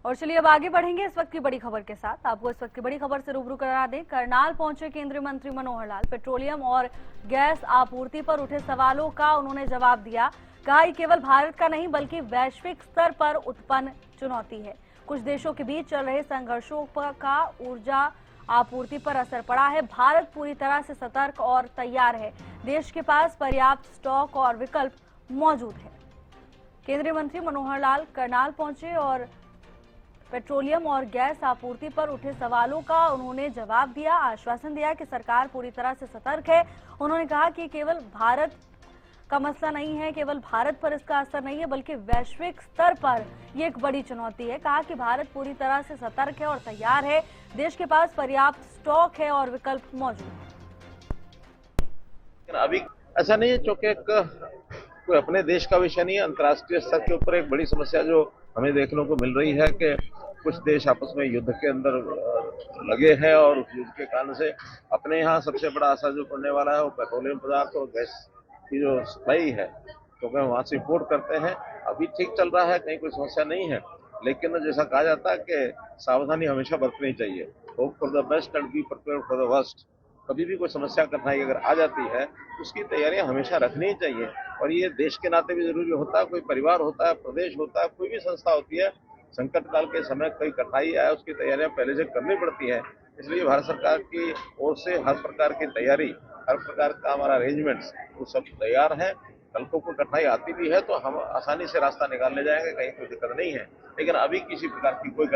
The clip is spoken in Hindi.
और चलिए अब आगे बढ़ेंगे इस वक्त की बड़ी खबर के साथ। आपको इस वक्त की बड़ी खबर से रूबरू करा दें। करनाल पहुंचे केंद्रीय मंत्री मनोहर लाल। पेट्रोलियम और गैस आपूर्ति पर उठे सवालों का उन्होंने जवाब दिया। कहा कि केवल भारत का नहीं बल्कि वैश्विक स्तर पर उत्पन्न चुनौती है। कुछ देशों के बीच चल रहे संघर्षों का ऊर्जा आपूर्ति पर असर पड़ा है। भारत पूरी तरह से सतर्क और तैयार है। देश के पास पर्याप्त स्टॉक और विकल्प मौजूद है। केंद्रीय मंत्री मनोहर लाल करनाल पहुंचे और पेट्रोलियम और गैस आपूर्ति पर उठे सवालों का उन्होंने जवाब दिया। आश्वासन दिया कि सरकार पूरी तरह से सतर्क है। उन्होंने कहा कि केवल भारत का मसला नहीं है, केवल भारत पर इसका असर नहीं है, बल्कि वैश्विक स्तर पर ये एक बड़ी चुनौती है। कहा कि भारत पूरी तरह से सतर्क है और तैयार है। देश के पास पर्याप्त स्टॉक है और विकल्प मौजूद है। अभी ऐसा नहीं है, चूंकि कोई अपने देश का विषय नहीं है, अंतर्राष्ट्रीय स्तर के ऊपर एक बड़ी समस्या जो हमें देखने को मिल रही है कि कुछ देश आपस में युद्ध के अंदर लगे हैं और उस युद्ध के कारण से अपने यहाँ सबसे बड़ा असर जो पड़ने वाला है वो पेट्रोलियम पदार्थ और गैस की जो सप्लाई है, क्योंकि हम वहाँ से इम्पोर्ट करते हैं। अभी ठीक चल रहा है, कहीं कोई समस्या नहीं है, लेकिन जैसा कहा जाता है कि सावधानी हमेशा बरतनी चाहिए। Hope for the best and be prepared for the worst. कभी भी कोई समस्या कठिनाई अगर आ जाती है तो उसकी तैयारियां हमेशा रखनी चाहिए, और ये देश के नाते भी जरूरी होता है। कोई परिवार होता है, प्रदेश होता है, कोई भी संस्था होती है, संकट काल के समय कोई कठिनाई आए उसकी तैयारियां पहले से करनी पड़ती है। इसलिए भारत सरकार की ओर से हर प्रकार की तैयारी, हर प्रकार का हमारा अरेंजमेंट्स वो सब तैयार है। कल को कोई कठिनाई आती भी है तो हम आसानी से रास्ता निकालने जाएंगे, कहीं कोई दिक्कत नहीं है, लेकिन अभी किसी प्रकार की कोई